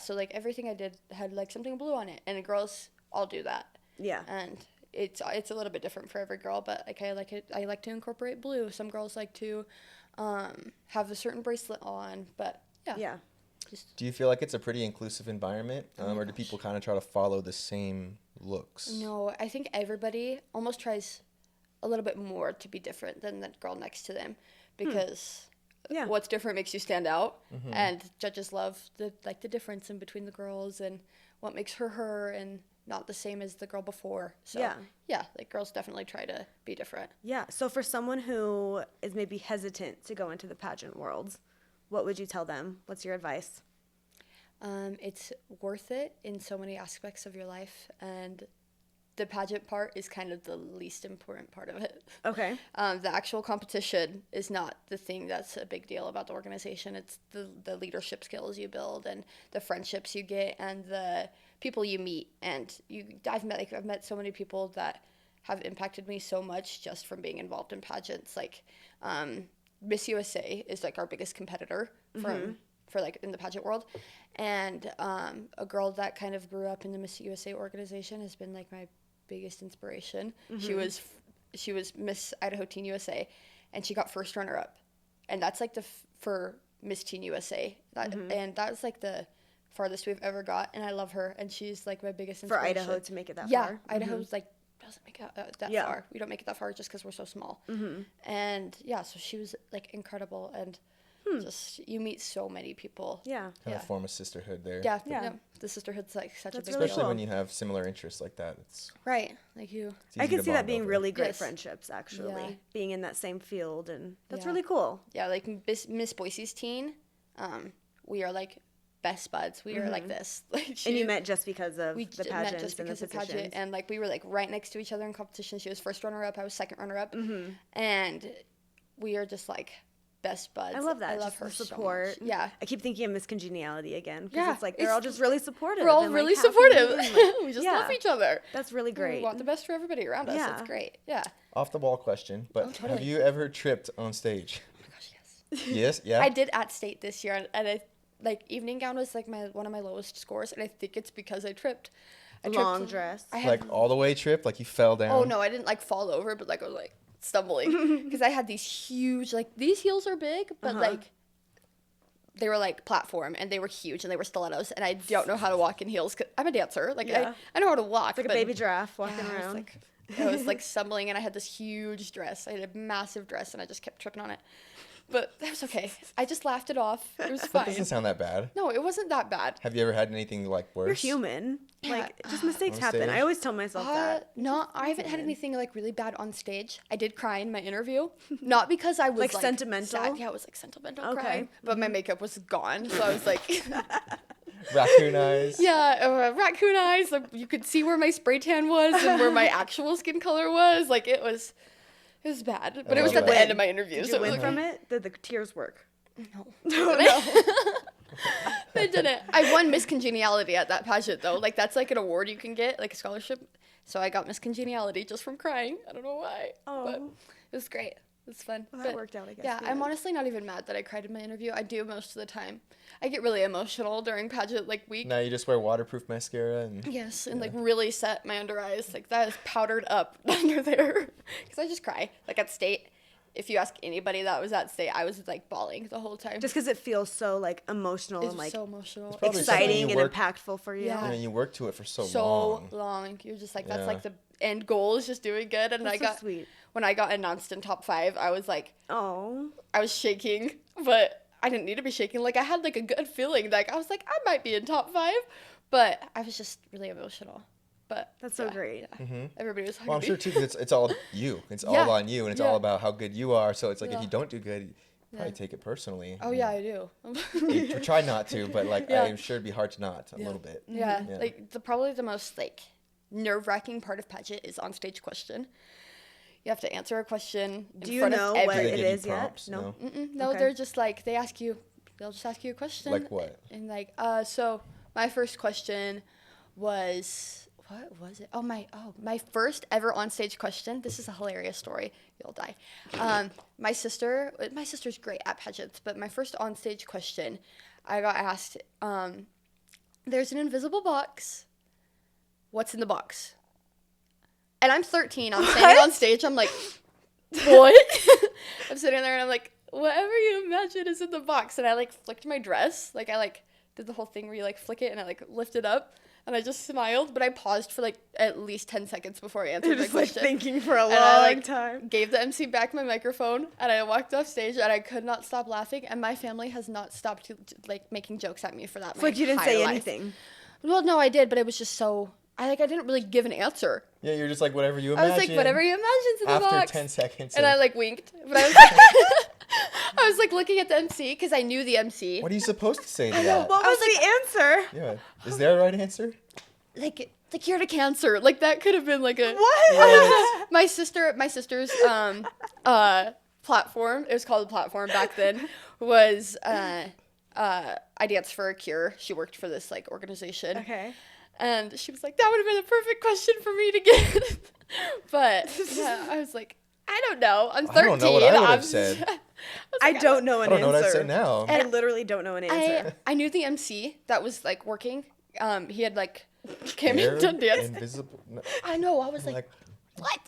so like everything I did had like something blue on it, and the girls all do that. Yeah. And it's a little bit different for every girl, but like I like to incorporate blue. Some girls like to have a certain bracelet on, but yeah. Do you feel like it's a pretty inclusive environment, or do people kind of try to follow the same looks? No, I think everybody almost tries a little bit more to be different than the girl next to them, because what's different makes you stand out, and judges love the difference in between the girls and what makes her and not the same as the girl before. So like girls definitely try to be different. Yeah. So for someone who is maybe hesitant to go into the pageant world, what would you tell them? What's your advice? It's worth it in so many aspects of your life, and the pageant part is kind of the least important part of it. Okay. The actual competition is not the thing that's a big deal about the organization. It's the leadership skills you build and the friendships you get and the people you meet. And I've met so many people that have impacted me so much just from being involved in pageants. Like Miss USA is like our biggest competitor for like in the pageant world, and a girl that kind of grew up in the Miss USA organization has been like my biggest inspiration. She was Miss Idaho Teen USA, and she got first runner up, and that's like for Miss Teen USA, and that's like the farthest we've ever got, and I love her, and she's like my biggest inspiration. For Idaho to make it that far. Yeah, Idaho's like doesn't make it that far. We don't make it that far just because we're so small. And so she was like incredible, and just you meet so many people. Kind of form a sisterhood there. Yeah. The sisterhood's like such a big deal. Especially when you have similar interests like that. It's right. Like you. I can see that being really great friendships, actually. Yeah. Being in that same field, and that's really cool. Yeah, like Miss Boise's teen, we are like best buds. We are like this. Like and you met just because of the pageant. Met just because of pageant, and like we were like right next to each other in competition. She was first runner up. I was second runner up, and we are just like best buds. I love that. I love her support. So much. Yeah. I keep thinking of Miss Congeniality again, because it's like they're all just really supportive. We're all really supportive. We just love each other. That's really great. We want the best for everybody around us. That's great. Yeah. Off the wall question, but have you ever tripped on stage? Oh my gosh, yes. Yes? Yeah? I did at state this year, and I like evening gown was like one of my lowest scores, and I think it's because I tripped. Long dress. Like all the way tripped? Like you fell down? Oh no, I didn't like fall over, but like I was like stumbling because I had these huge, like these heels are big, but like they were like platform, and they were huge, and they were stilettos, and I don't know how to walk in heels. 'Cause I'm a dancer, like I know how to walk. It's like a baby giraffe walking around. I was like stumbling, and I had this huge dress. I had a massive dress, and I just kept tripping on it. But that was okay. I just laughed it off. It was fine. That doesn't sound that bad. No, it wasn't that bad. Have you ever had anything like worse? You're human. Like just mistakes happen. I always tell myself that. No, I haven't had anything like really bad on stage. I did cry in my interview, not because I was like sentimental. Sad. Yeah, it was like sentimental crying. But my makeup was gone, so I was like raccoon eyes. Yeah, raccoon eyes. Like, you could see where my spray tan was and where my actual skin color was. Like it was bad, but it was at the end of my interview. Did you win from it? Did the tears work? No. No. I didn't. I won Miss Congeniality at that pageant, though. Like, that's like an award you can get, like a scholarship. So I got Miss Congeniality just from crying. I don't know why. Oh. But it was great. It was fun. Well, that worked out, I guess. Yeah, I'm honestly not even mad that I cried in my interview. I do most of the time. I get really emotional during pageant, like, week. Now you just wear waterproof mascara and... Yes, and, like, really set my under eyes. Like, that is powdered up under there. Because I just cry. Like, at state, if you ask anybody that was at state, I was like bawling the whole time. Just because it feels so like emotional It's and like so emotional. exciting and impactful for you. Yeah. I mean, you work to it for so long. You're just like, that's like the end goal is just doing good. And when I got announced in top 5, I was like, oh, I was shaking, but I didn't need to be shaking. Like I had like a good feeling. Like I was like, I might be in top 5, but I was just really emotional. But that's so great. Yeah. Mm-hmm. Everybody was hugging Well, I'm sure too, because it's all you. It's all on you, and it's all about how good you are. So it's like if you don't do good, you probably take it personally. Oh yeah, I do. You try not to, but like I'm sure it'd be hard to not a little bit. Yeah. Like probably the most like nerve-wracking part of pageant is on stage question. You have to answer a question. Do you know what it is yet? No. No, they're just like they'll just ask you a question. Like what? And like so my first question was. What was it? My first ever on stage question. This is a hilarious story. You'll die. My sister's great at pageants, but my first on stage question, I got asked, there's an invisible box. What's in the box? And I'm 13. I'm standing on stage. I'm like, what? I'm sitting there and I'm like, whatever you imagine is in the box. And I like flicked my dress. Like I like did the whole thing where you like flick it and I like lift it up. And I just smiled, but I paused for like at least 10 seconds before I answered the question. Like thinking for a long time. Gave the MC back my microphone, and I walked off stage, and I could not stop laughing. And my family has not stopped like making jokes at me for that. Like you didn't say anything. Well, no, I did, but it was just so. I didn't really give an answer. Yeah, you're just like whatever you imagine. I was like whatever you imagine's in the box. After 10 seconds. And I like winked, but I was like. I was like looking at the MC because I knew the MC. What are you supposed to say to that? What was the answer? Yeah. Is there a right answer? Like you're to Cancer. Like that could have bin like a what? my sister's platform. It was called a platform back then. Was I danced for a Kirra. She worked for this like organization. Okay. And she was like, that would have been the perfect question for me to get. But yeah, I was like, I don't know. I'm 13. I don't know what I would have said. I don't know an answer. I don't know what I'd say now. I literally don't know an answer. I knew the MC that was like working. He had like came in to dance. Invisible. No. I know. I was like what?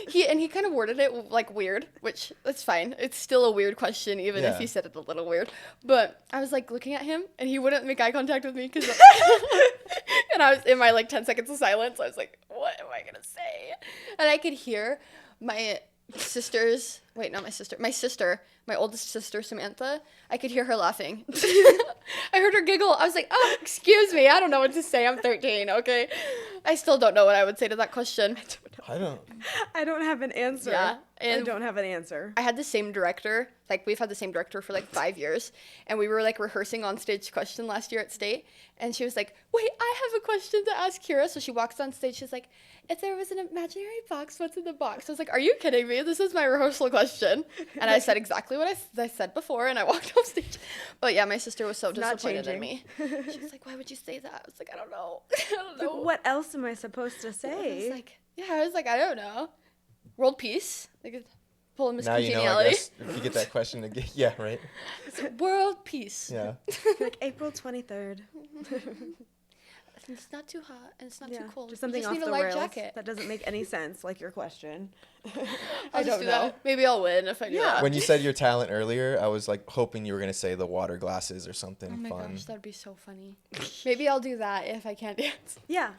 He kind of worded it like weird, which that's fine. It's still a weird question, even if he said it a little weird. But I was like looking at him, and he wouldn't make eye contact with me because. And I was in my like 10 seconds of silence. I was like, what am I gonna say? And I could hear my sisters. Wait, not my sister. My oldest sister, Samantha. I could hear her laughing. I heard her giggle. I was like, oh, excuse me. I don't know what to say. I'm 13, okay? I still don't know what I would say to that question. I don't have an answer. Yeah. And I don't have an answer. I had the same director. Like, we've had the same director for, like, 5 years. And we were, like, rehearsing on stage question last year at State. And she was like, wait, I have a question to ask Kirra. So she walks on stage. She's like, if there was an imaginary box, what's in the box? I was like, are you kidding me? This is my rehearsal question. And I said exactly what I said before. And I walked off stage. But, yeah, my sister was so disappointed in me. She was like, why would you say that? I was like, I don't know. I don't know. What else am I supposed to say? I was like, I don't know. World peace. Like, pull a Miss Congeniality. Now you know, I guess, if you get that question again. Yeah, right? World peace. Yeah. Like April 23rd. It's not too hot and it's not too cold. Just something off the rails that doesn't make any sense, like your question. I don't know. That. Maybe I'll win if I do that. When you said your talent earlier, I was like hoping you were gonna say the water glasses or something fun. Oh my gosh, that'd be so funny. Maybe I'll do that if I can't dance. Yeah.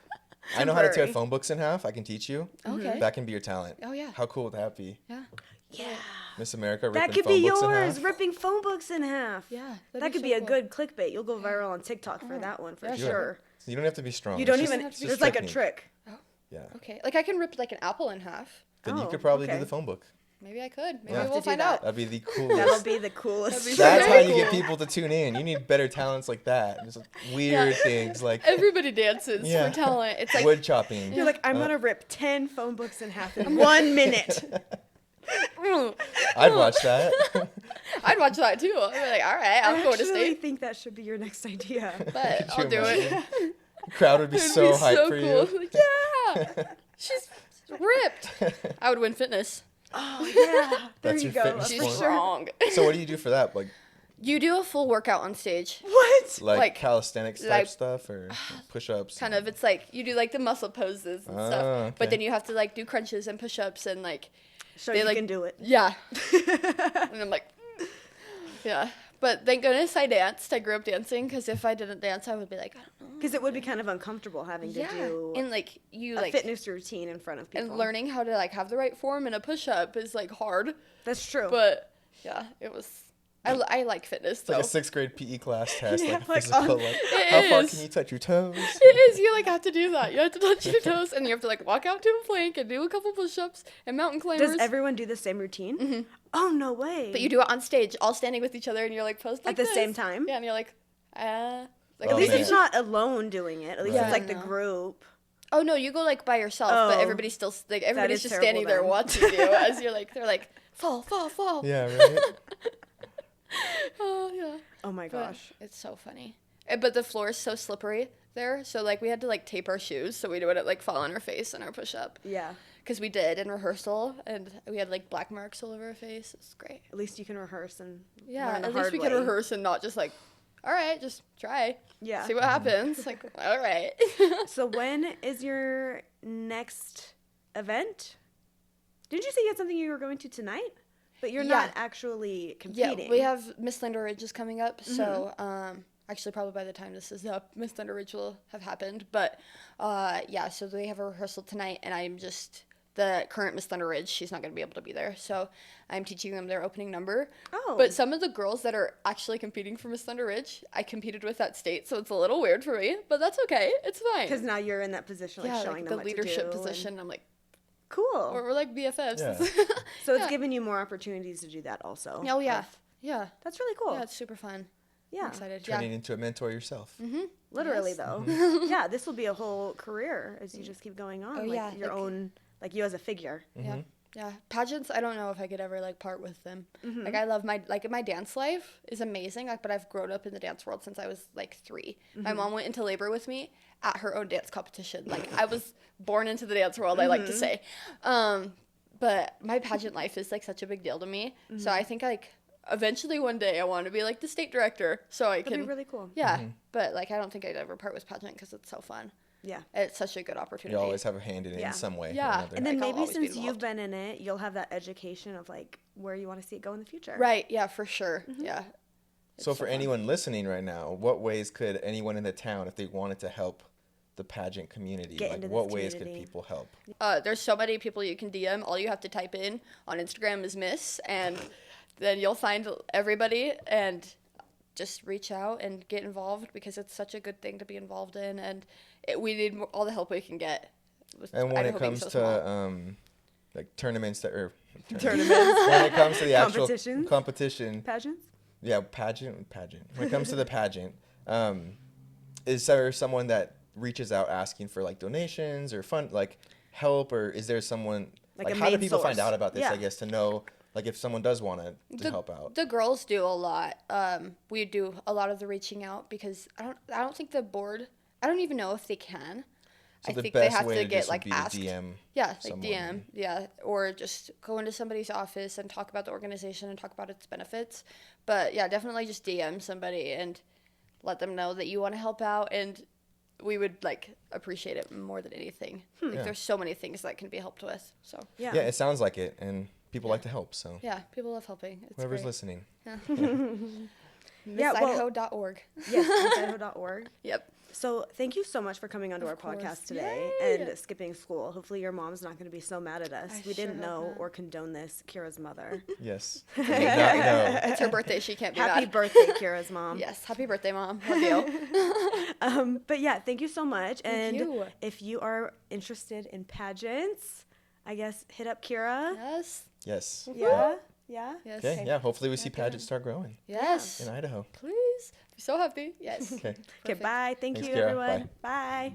I know how to tear phone books in half. I can teach you. Okay. That can be your talent. Oh yeah. How cool would that be? Yeah. Yeah. Miss America ripping that could phone be books yours, in half. ripping phone books in half. Yeah. That could be a good clickbait. You'll go viral on TikTok for that one for sure. So you don't have to be strong. You don't even. There's like a trick. Oh. Yeah. Okay. Like I can rip like an apple in half. Then you could probably do the phone book. Maybe I could. Maybe we'll find out. That'd be the coolest. That'll be the coolest. That's how you get people to tune in. You need better talents like that. Just weird things like. Everybody dances for talent. It's like wood chopping. You're like, I'm gonna rip 10 phone books in half in 1 minute. I'd watch that. I'd watch that too. I'd be like, all right, I'm going to State. I think that should be your next idea. But I'll do it. The crowd would be so hyped for you. Like, yeah, she's ripped. I would win fitness. Oh yeah, there you go. She's strong. So what do you do for that? Like, you do a full workout on stage. What? Like calisthenics type stuff or push-ups? Kind of. It's like you do like the muscle poses and stuff, but then you have to like do crunches and push-ups and like So you can do it. Yeah. And I'm like, yeah. But thank goodness I danced. I grew up dancing, because if I didn't dance, I would be like, I don't know. Because it would be kind of uncomfortable having to do and like a fitness routine in front of people. And learning how to like have the right form in a push-up is like hard. That's true. But yeah, it was. I like fitness. It's like a 6th grade PE class test, like like, physical. How far can you touch your toes? It is. You like have to do that. You have to touch your toes, and you have to like walk out to a plank and do a couple push-ups and mountain climbers. Does everyone do the same routine? Mm-hmm. Oh, no way. But you do it on stage, all standing with each other, and you're like posed like at the same time. Yeah, and you're like, at least it's not alone doing it. At least it's like the group. Oh no, you go like by yourself, but everybody's still like everybody's just standing there watching you as you're like they're like fall. Yeah, right. Oh yeah. Oh my gosh. But it's so funny. But the floor is so slippery there, so like we had to like tape our shoes so we wouldn't like fall on our face in our push-up. Yeah. Because we did in rehearsal, and we had like black marks all over our face. It's great. At least you can rehearse and at least we can rehearse and not just like, all right, just try. Yeah. See what happens. Like, all right. So when is your next event? Didn't you say you had something you were going to tonight? But you're not actually competing. Yeah, we have Miss Thunder Ridge is coming up, so actually probably by the time this is up, Miss Thunder Ridge will have happened. But so they have a rehearsal tonight, and I'm just the current Miss Thunder Ridge. She's not going to be able to be there, so I'm teaching them their opening number. Oh. But some of the girls that are actually competing for Miss Thunder Ridge, I competed with that state, so it's a little weird for me, but that's okay. It's fine. Because now you're in that position, like showing them the leadership position. I'm like, cool. We're like BFFs. Yeah. So it's giving you more opportunities to do that also. Oh, yeah. Yeah. That's really cool. Yeah, it's super fun. Yeah. I'm excited. Turning into a mentor yourself. Mm-hmm. Literally, though. Yeah, this will be a whole career as you just keep going on. Oh, like yeah. Your own, like you as a figure. Yeah. Yeah. Pageants, I don't know if I could ever, like, part with them. Mm-hmm. Like, I love my dance life is amazing, like, but I've grown up in the dance world since I was, like, 3. Mm-hmm. My mom went into labor with me at her own dance competition. Like, I was born into the dance world, I like to say. But my pageant life is, like, such a big deal to me. Mm-hmm. So I think, like, eventually one day I want to be, like, the state director so I can. That'd be really cool. Yeah. Mm-hmm. But, like, I don't think I'd ever part with pageant because it's so fun. Yeah. It's such a good opportunity. You always have a hand in it in some way. Yeah. And then maybe since you've been in it, you'll have that education of, like, where you want to see it go in the future. Right. Yeah, for sure. Mm-hmm. Yeah. So for anyone listening right now, what ways could anyone in the town, if they wanted to help the pageant community, like what ways could people help? There's so many people you can DM. All you have to type in on Instagram is Miss, and then you'll find everybody and just reach out and get involved because it's such a good thing to be involved in, and we need all the help we can get. And when it comes to like tournaments when it comes to the actual competition, pageants. Yeah, pageant. When it comes to the pageant, is there someone that reaches out asking for like donations or like help, or is there someone like how do people find out about this? I guess to know like if someone does want to help out. The girls do a lot. We do a lot of the reaching out because I don't think the board. I don't even know if they can. So I think they have to get like asked. DM. Yeah, like DM. Yeah, or just go into somebody's office and talk about the organization and talk about its benefits. But yeah, definitely just DM somebody and let them know that you want to help out, and we would like appreciate it more than anything. Like there's so many things that can be helped with. So yeah, it sounds like it, and people like to help. So yeah, people love helping. It's whoever's great. Listening. Yeah. MissIdaho.org. Yes, MissIdaho.org. Yep. So thank you so much for coming onto our podcast today and skipping school. Hopefully your mom's not going to be so mad at us. We didn't know or condone this, Kirra's mother. Yes. It's her birthday. She can't be mad. Happy birthday, Kirra's mom. Yes. Happy birthday, Mom. Love you. But yeah, thank you so much. Thank you. If you are interested in pageants, I guess hit up Kirra. Yes. Yes. Yeah. Yeah. Yes. Okay. Yeah. Hopefully we see pageants start growing. Yes. In Idaho. Please. Be so happy. Yes. Okay. Okay. Bye. Thanks, you, Kirra. Everyone. Bye.